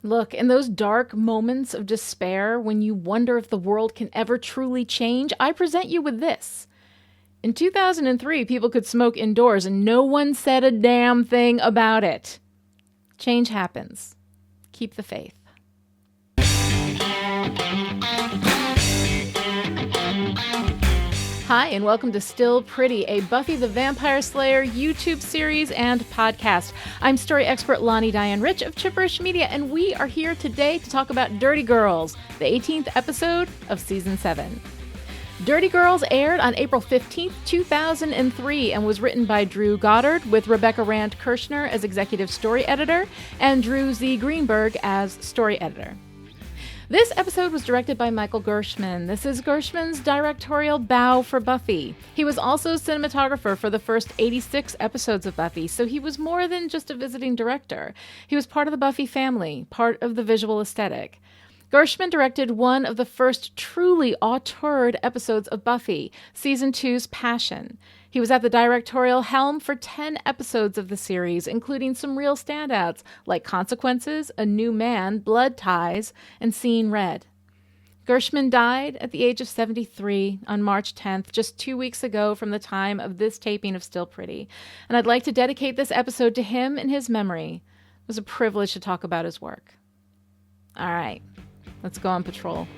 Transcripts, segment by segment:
Look, in those dark moments of despair, when you wonder if the world can ever truly change, I present you with this. In 2003, people could smoke indoors and no one said a damn thing about it. Change happens. Keep the faith. Hi, and welcome to Still Pretty, a Buffy the Vampire Slayer YouTube series and podcast. I'm story expert Lani Diane Rich of Chipperish Media, and we are here today to talk about Dirty Girls, the 18th episode of Season 7. Dirty Girls aired on April 15th, 2003, and was written by Drew Goddard, with Rebecca Rand Kirshner as executive story editor, and Drew Z. Greenberg as story editor. This episode was directed by Michael Gershman. This is Gershman's directorial bow for Buffy. He was also cinematographer for the first 86 episodes of Buffy, so he was more than just a visiting director. He was part of the Buffy family, part of the visual aesthetic. Gershman directed one of the first truly auteured episodes of Buffy, Season 2's Passion. He was at the directorial helm for 10 episodes of the series, including some real standouts like Consequences, A New Man, Blood Ties, and Seeing Red. Gershman died at the age of 73 on March 10th, just 2 weeks ago from the time of this taping of Still Pretty. And I'd like to dedicate this episode to him in his memory. It was a privilege to talk about his work. All right, let's go on patrol.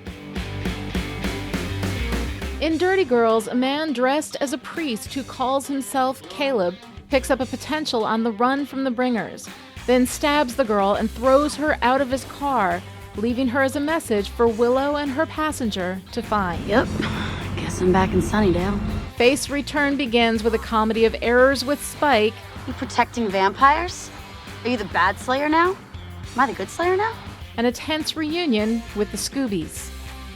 In Dirty Girls, a man dressed as a priest who calls himself Caleb picks up a potential on the run from the Bringers, then stabs the girl and throws her out of his car, leaving her as a message for Willow and her passenger to find. Yep, guess I'm back in Sunnydale. Face Return begins with a comedy of errors with Spike. You protecting vampires? Are you the bad Slayer now? Am I the good Slayer now? And a tense reunion with the Scoobies.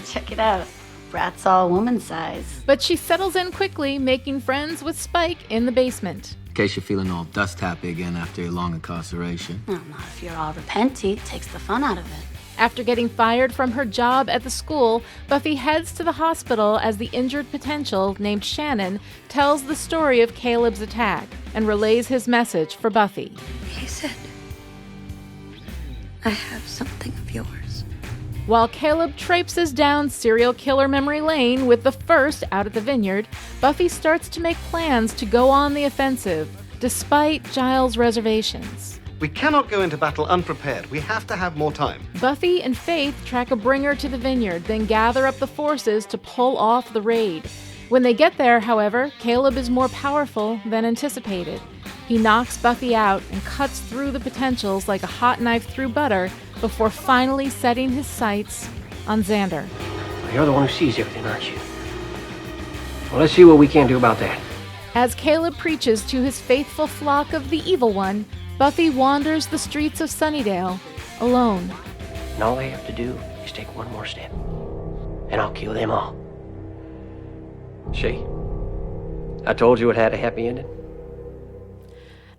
Check it out. Brat's all woman size. But she settles in quickly, making friends with Spike in the basement. In case you're feeling all dust-happy again after your long incarceration. Well, not if you're all repenty. It takes the fun out of it. After getting fired from her job at the school, Buffy heads to the hospital as the injured potential, named Shannon, tells the story of Caleb's attack and relays his message for Buffy. He said, I have something of yours. While Caleb traipses down serial killer memory lane with the first out at the vineyard, Buffy starts to make plans to go on the offensive, despite Giles' reservations. We cannot go into battle unprepared. We have to have more time. Buffy and Faith track a bringer to the vineyard, then gather up the forces to pull off the raid. When they get there, however, Caleb is more powerful than anticipated. He knocks Buffy out and cuts through the potentials like a hot knife through butter before finally setting his sights on Xander. Well, you're the one who sees everything, aren't you? Well, let's see what we can do about that. As Caleb preaches to his faithful flock of the evil one, Buffy wanders the streets of Sunnydale alone. And all they have to do is take one more step, and I'll kill them all. See? I told you it had a happy ending.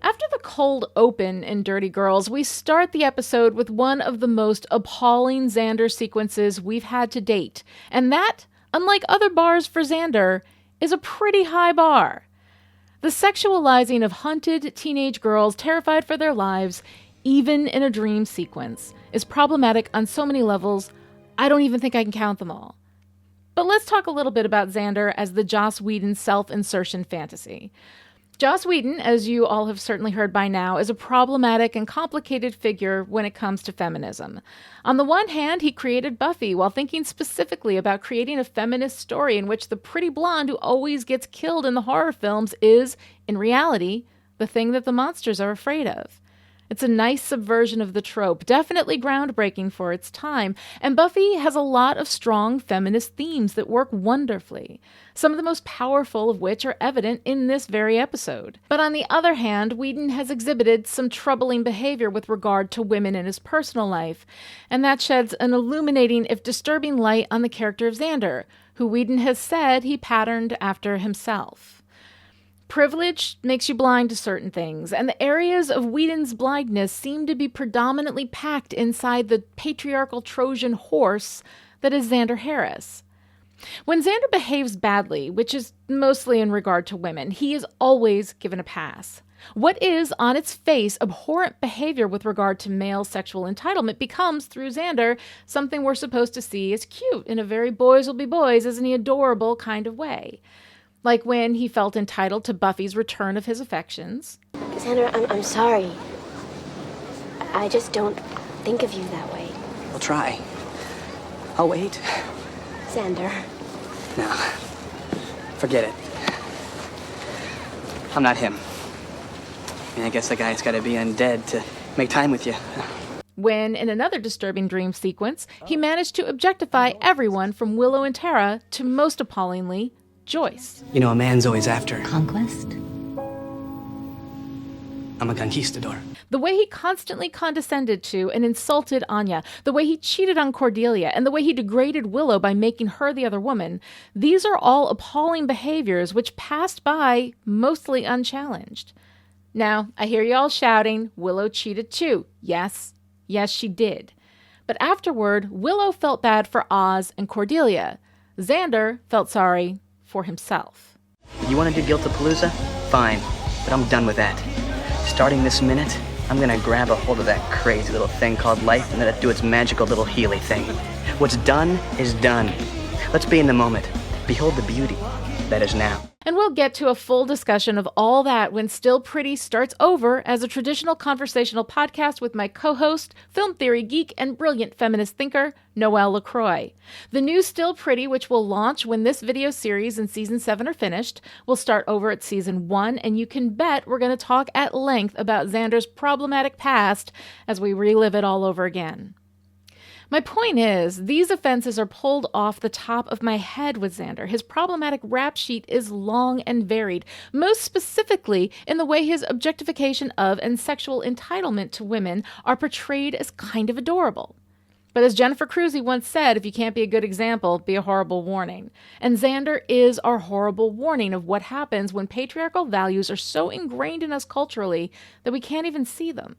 After the cold open in Dirty Girls, we start the episode with one of the most appalling Xander sequences we've had to date. And that, unlike other bars for Xander, is a pretty high bar. The sexualizing of hunted teenage girls terrified for their lives, even in a dream sequence, is problematic on so many levels, I don't even think I can count them all. But let's talk a little bit about Xander as the Joss Whedon self-insertion fantasy. Joss Whedon, as you all have certainly heard by now, is a problematic and complicated figure when it comes to feminism. On the one hand, he created Buffy while thinking specifically about creating a feminist story in which the pretty blonde who always gets killed in the horror films is, in reality, the thing that the monsters are afraid of. It's a nice subversion of the trope, definitely groundbreaking for its time, and Buffy has a lot of strong feminist themes that work wonderfully, some of the most powerful of which are evident in this very episode. But on the other hand, Whedon has exhibited some troubling behavior with regard to women in his personal life, and that sheds an illuminating, if disturbing, light on the character of Xander, who Whedon has said he patterned after himself. Privilege makes you blind to certain things, and the areas of Whedon's blindness seem to be predominantly packed inside the patriarchal Trojan horse that is Xander Harris. When Xander behaves badly, which is mostly in regard to women, he is always given a pass. What is, on its face, abhorrent behavior with regard to male sexual entitlement becomes, through Xander, something we're supposed to see as cute in a very boys will be boys, isn't he adorable kind of way. Like when he felt entitled to Buffy's return of his affections. Xander, I'm sorry. I just don't think of you that way. I'll try. I'll wait. Xander. No. Forget it. I'm not him. I guess the guy's got to be undead to make time with you. When, in another disturbing dream sequence, he managed to objectify everyone from Willow and Tara to, most appallingly, Joyce. You know, a man's always after. Conquest? I'm a conquistador. The way he constantly condescended to and insulted Anya, the way he cheated on Cordelia, and the way he degraded Willow by making her the other woman, these are all appalling behaviors which passed by mostly unchallenged. Now, I hear you all shouting, Willow cheated too. Yes, she did. But afterward, Willow felt bad for Oz and Cordelia. Xander felt sorry for himself. You want to do Guilt-a-Palooza? Fine, but I'm done with that. Starting this minute, I'm gonna grab a hold of that crazy little thing called life and let it do its magical little Healy thing. What's done is done. Let's be in the moment. Behold the beauty that is now. And we'll get to a full discussion of all that when Still Pretty starts over as a traditional conversational podcast with my co-host, film theory geek, and brilliant feminist thinker, Noelle LaCroix. The new Still Pretty, which will launch when this video series and season 7 are finished, will start over at season 1, and you can bet we're going to talk at length about Xander's problematic past as we relive it all over again. My point is, these offenses are pulled off the top of my head with Xander. His problematic rap sheet is long and varied, most specifically in the way his objectification of and sexual entitlement to women are portrayed as kind of adorable. But as Jennifer Cruzy once said, if you can't be a good example, be a horrible warning. And Xander is our horrible warning of what happens when patriarchal values are so ingrained in us culturally that we can't even see them.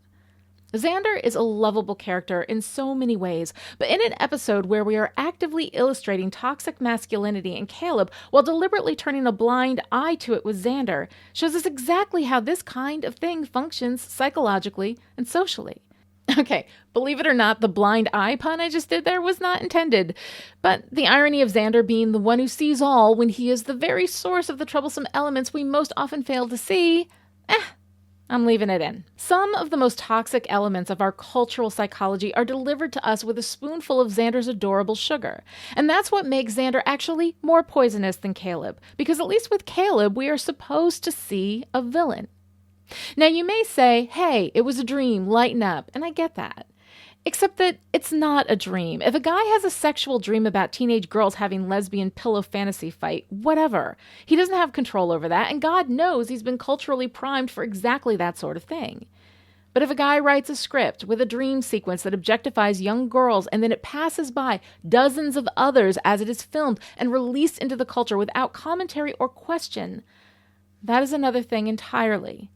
Xander is a lovable character in so many ways, but in an episode where we are actively illustrating toxic masculinity in Caleb while deliberately turning a blind eye to it with Xander shows us exactly how this kind of thing functions psychologically and socially. Okay, believe it or not, the blind eye pun I just did there was not intended, but the irony of Xander being the one who sees all when he is the very source of the troublesome elements we most often fail to see, I'm leaving it in. Some of the most toxic elements of our cultural psychology are delivered to us with a spoonful of Xander's adorable sugar. And that's what makes Xander actually more poisonous than Caleb, because at least with Caleb, we are supposed to see a villain. Now, you may say, hey, it was a dream, lighten up, and I get that. Except that it's not a dream. If a guy has a sexual dream about teenage girls having lesbian pillow fantasy fight, whatever. He doesn't have control over that, and God knows he's been culturally primed for exactly that sort of thing. But if a guy writes a script with a dream sequence that objectifies young girls and then it passes by dozens of others as it is filmed and released into the culture without commentary or question, that is another thing entirely.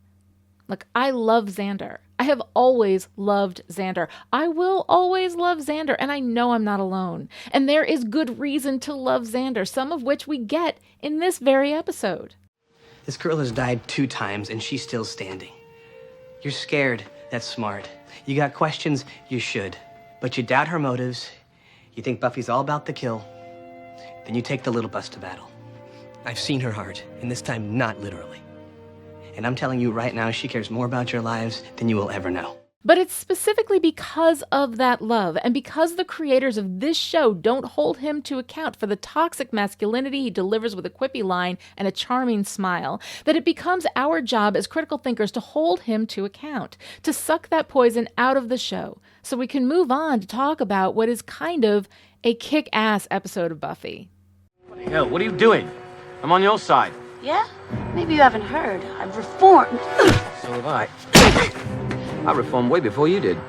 Look, I love Xander. I have always loved Xander. I will always love Xander, and I know I'm not alone. And there is good reason to love Xander, some of which we get in this very episode. This girl has died 2 times, and she's still standing. You're scared. That's smart. You got questions. You should. But you doubt her motives. You think Buffy's all about the kill. Then you take the little bus to battle. I've seen her heart, and this time not literally. And I'm telling you right now, she cares more about your lives than you will ever know. But it's specifically because of that love, and because the creators of this show don't hold him to account for the toxic masculinity he delivers with a quippy line and a charming smile, that it becomes our job as critical thinkers to hold him to account, to suck that poison out of the show, so we can move on to talk about what is kind of a kick-ass episode of Buffy. Hell, what are you doing? I'm on your side. Yeah? Maybe you haven't heard. I've reformed. So have I. I reformed way before you did.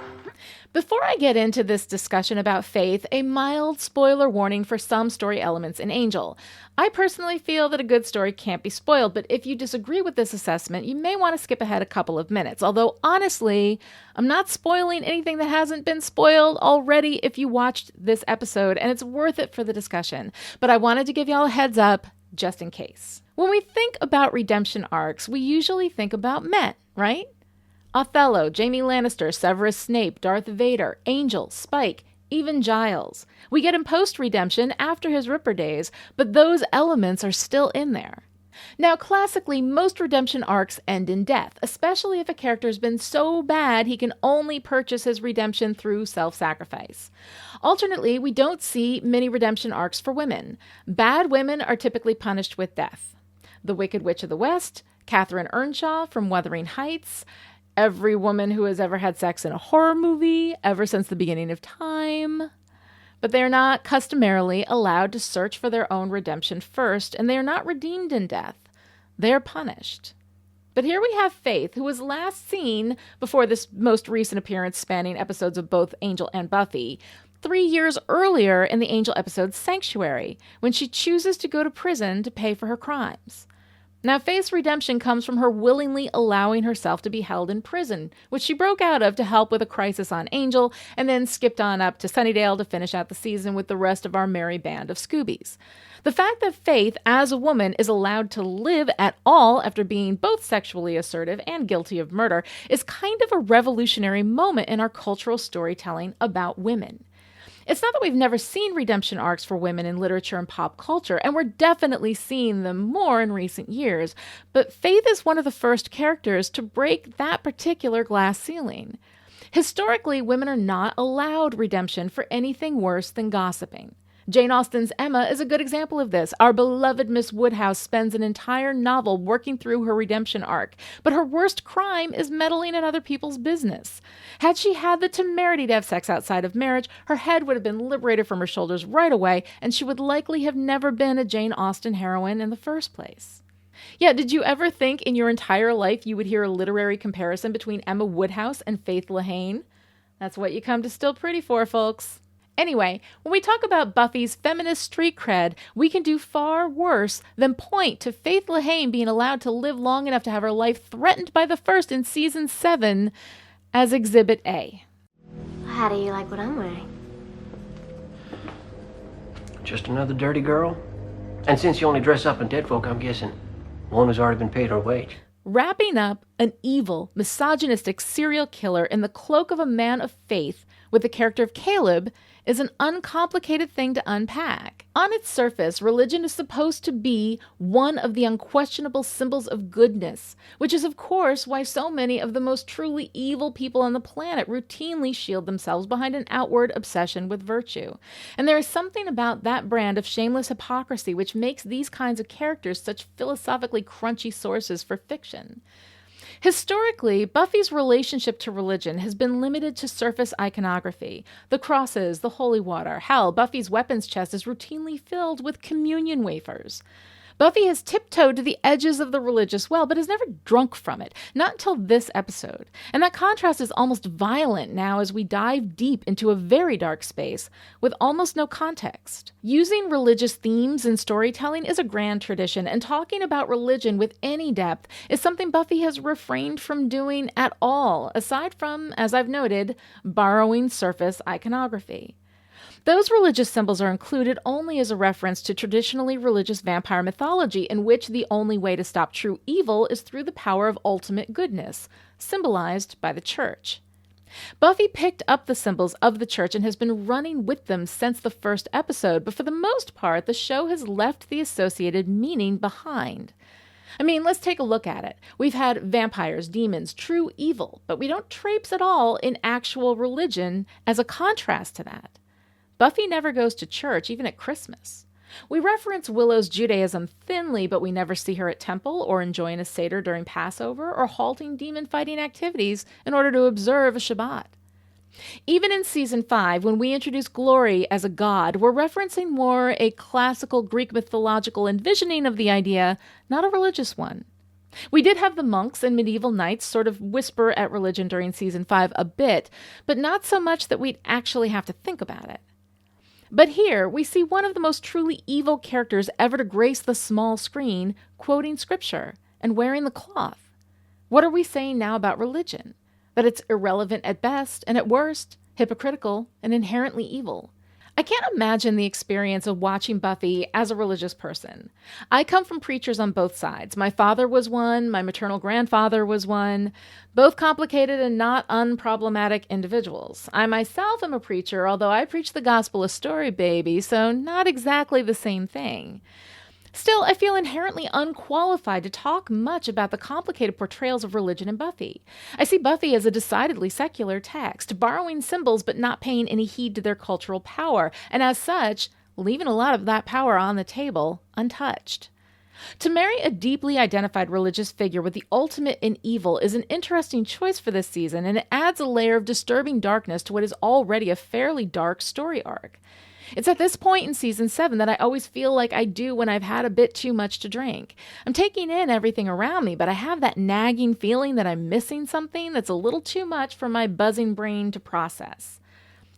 Before I get into this discussion about Faith, a mild spoiler warning for some story elements in Angel. I personally feel that a good story can't be spoiled, but if you disagree with this assessment, you may want to skip ahead a couple of minutes. Although, honestly, I'm not spoiling anything that hasn't been spoiled already if you watched this episode, and it's worth it for the discussion. But I wanted to give y'all a heads up. just in case. When we think about redemption arcs, we usually think about men, right? Othello, Jaime Lannister, Severus Snape, Darth Vader, Angel, Spike, even Giles. We get him post-redemption after his Ripper days, but those elements are still in there. Now, classically, most redemption arcs end in death, especially if a character has been so bad he can only purchase his redemption through self-sacrifice. Alternately, we don't see many redemption arcs for women. Bad women are typically punished with death. The Wicked Witch of the West, Catherine Earnshaw from Wuthering Heights, every woman who has ever had sex in a horror movie ever since the beginning of time. But they are not customarily allowed to search for their own redemption first, and they are not redeemed in death. They are punished. But here we have Faith, who was last seen before this most recent appearance spanning episodes of both Angel and Buffy, 3 years earlier in the Angel episode Sanctuary, when she chooses to go to prison to pay for her crimes. Now, Faith's redemption comes from her willingly allowing herself to be held in prison, which she broke out of to help with a crisis on Angel, and then skipped on up to Sunnydale to finish out the season with the rest of our merry band of Scoobies. The fact that Faith, as a woman, is allowed to live at all after being both sexually assertive and guilty of murder is kind of a revolutionary moment in our cultural storytelling about women. It's not that we've never seen redemption arcs for women in literature and pop culture, and we're definitely seeing them more in recent years, but Faith is one of the first characters to break that particular glass ceiling. Historically, women are not allowed redemption for anything worse than gossiping. Jane Austen's Emma is a good example of this. Our beloved Miss Woodhouse spends an entire novel working through her redemption arc, but her worst crime is meddling in other people's business. Had she had the temerity to have sex outside of marriage, her head would have been liberated from her shoulders right away, and she would likely have never been a Jane Austen heroine in the first place. Yeah, did you ever think in your entire life you would hear a literary comparison between Emma Woodhouse and Faith Lehane? That's what you come to Still Pretty for, folks. Anyway, when we talk about Buffy's feminist street cred, we can do far worse than point to Faith Lehane being allowed to live long enough to have her life threatened by the First in Season 7 as Exhibit A. How do you like what I'm wearing? Just another dirty girl? And since you only dress up in dead folk, I'm guessing one who's already been paid her wage. Wrapping up an evil, misogynistic serial killer in the cloak of a man of faith with the character of Caleb is an uncomplicated thing to unpack. On its surface, religion is supposed to be one of the unquestionable symbols of goodness, which is of course why so many of the most truly evil people on the planet routinely shield themselves behind an outward obsession with virtue. And there is something about that brand of shameless hypocrisy which makes these kinds of characters such philosophically crunchy sources for fiction. Historically, Buffy's relationship to religion has been limited to surface iconography. The crosses, the holy water. Hell, Buffy's weapons chest is routinely filled with communion wafers. Buffy has tiptoed to the edges of the religious well, but has never drunk from it, not until this episode. And that contrast is almost violent now as we dive deep into a very dark space with almost no context. Using religious themes in storytelling is a grand tradition, and talking about religion with any depth is something Buffy has refrained from doing at all, aside from, as I've noted, borrowing surface iconography. Those religious symbols are included only as a reference to traditionally religious vampire mythology, in which the only way to stop true evil is through the power of ultimate goodness, symbolized by the church. Buffy picked up the symbols of the church and has been running with them since the first episode, but for the most part, the show has left the associated meaning behind. I mean, let's take a look at it. We've had vampires, demons, true evil, but we don't traipse at all in actual religion as a contrast to that. Buffy never goes to church, even at Christmas. We reference Willow's Judaism thinly, but we never see her at temple or enjoying a Seder during Passover or halting demon-fighting activities in order to observe a Shabbat. Even in Season 5, when we introduce Glory as a god, we're referencing more a classical Greek mythological envisioning of the idea, not a religious one. We did have the monks and medieval knights sort of whisper at religion during Season 5 a bit, but not so much that we'd actually have to think about it. But here, we see one of the most truly evil characters ever to grace the small screen, quoting scripture and wearing the cloth. What are we saying now about religion? That it's irrelevant at best, and at worst, hypocritical and inherently evil. I can't imagine the experience of watching Buffy as a religious person. I come from preachers on both sides. My father was one, my maternal grandfather was one, both complicated and not unproblematic individuals. I myself am a preacher, although I preach the gospel a story, baby, so not exactly the same thing. Still, I feel inherently unqualified to talk much about the complicated portrayals of religion in Buffy. I see Buffy as a decidedly secular text, borrowing symbols but not paying any heed to their cultural power, and as such, leaving a lot of that power on the table untouched. To marry a deeply identified religious figure with the ultimate in evil is an interesting choice for this season, and it adds a layer of disturbing darkness to what is already a fairly dark story arc. It's at this point in season 7 that I always feel like I do when I've had a bit too much to drink. I'm taking in everything around me, but I have that nagging feeling that I'm missing something that's a little too much for my buzzing brain to process.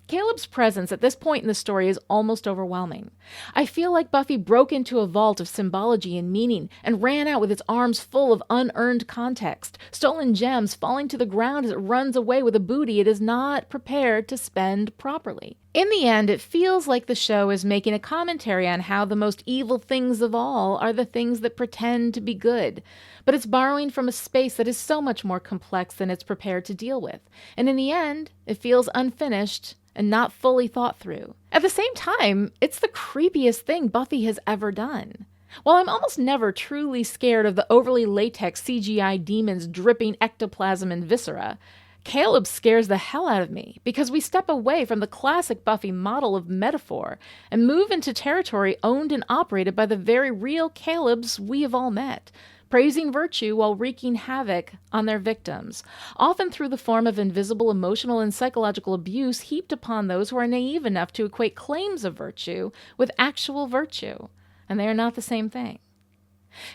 Caleb's presence at this point in the story is almost overwhelming. I feel like Buffy broke into a vault of symbology and meaning and ran out with its arms full of unearned context, stolen gems falling to the ground as it runs away with a booty it is not prepared to spend properly. In the end, it feels like the show is making a commentary on how the most evil things of all are the things that pretend to be good, but it's borrowing from a space that is so much more complex than it's prepared to deal with. And in the end, it feels unfinished and not fully thought through. At the same time, it's the creepiest thing Buffy has ever done. While I'm almost never truly scared of the overly latex CGI demons dripping ectoplasm and viscera, Caleb scares the hell out of me because we step away from the classic Buffy model of metaphor and move into territory owned and operated by the very real Calebs we have all met, praising virtue while wreaking havoc on their victims, often through the form of invisible emotional and psychological abuse heaped upon those who are naive enough to equate claims of virtue with actual virtue, and they are not the same thing.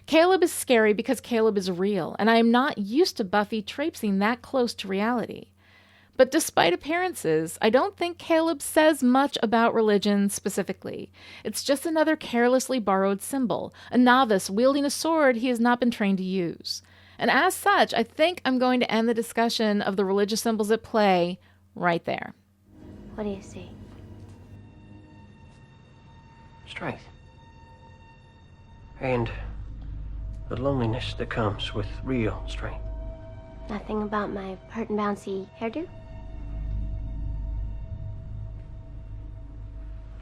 Caleb is scary because Caleb is real, and I am not used to Buffy traipsing that close to reality. But despite appearances, I don't think Caleb says much about religion specifically. It's just another carelessly borrowed symbol, a novice wielding a sword he has not been trained to use. And as such, I think I'm going to end the discussion of the religious symbols at play right there. What do you see? Strength. And the loneliness that comes with real strength. Nothing about my pert and bouncy hairdo?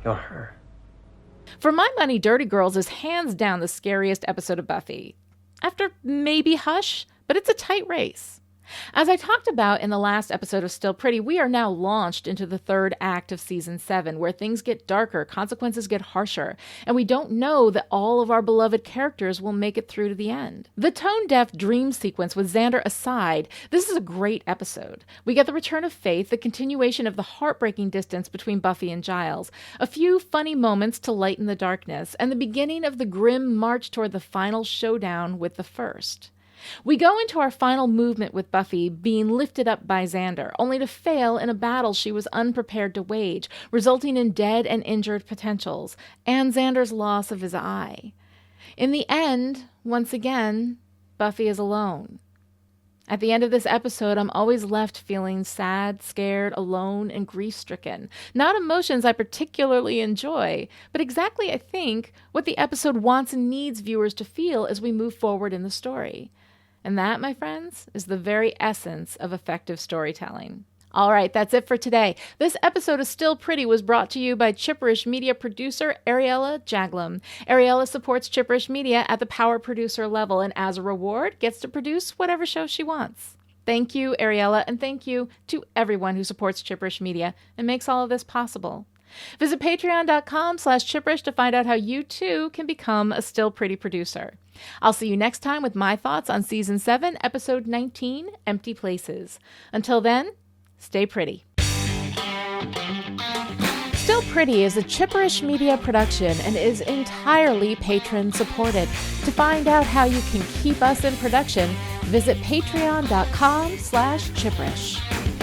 You're her. For my money, Dirty Girls is hands down the scariest episode of Buffy. After maybe Hush, but it's a tight race. As I talked about in the last episode of Still Pretty, we are now launched into the third act of season 7, where things get darker, consequences get harsher, and we don't know that all of our beloved characters will make it through to the end. The tone-deaf dream sequence with Xander aside, this is a great episode. We get the return of Faith, the continuation of the heartbreaking distance between Buffy and Giles, a few funny moments to lighten the darkness, and the beginning of the grim march toward the final showdown with the First. We go into our final movement with Buffy being lifted up by Xander, only to fail in a battle she was unprepared to wage, resulting in dead and injured potentials, and Xander's loss of his eye. In the end, once again, Buffy is alone. At the end of this episode, I'm always left feeling sad, scared, alone, and grief-stricken. Not emotions I particularly enjoy, but exactly, I think, what the episode wants and needs viewers to feel as we move forward in the story. And that, my friends, is the very essence of effective storytelling. All right, that's it for today. This episode of Still Pretty was brought to you by Chipperish media producer Ariella Jaglam. Ariella supports Chipperish Media at the power producer level, and as a reward, gets to produce whatever show she wants. Thank you, Ariella, and thank you to everyone who supports Chipperish Media and makes all of this possible. Visit patreon.com/Chipperish to find out how you too can become a Still Pretty producer. I'll see you next time with my thoughts on Season 7, Episode 19, Empty Places. Until then, stay pretty. Still Pretty is a Chipperish media production and is entirely patron-supported. To find out how you can keep us in production, visit patreon.com/Chipperish.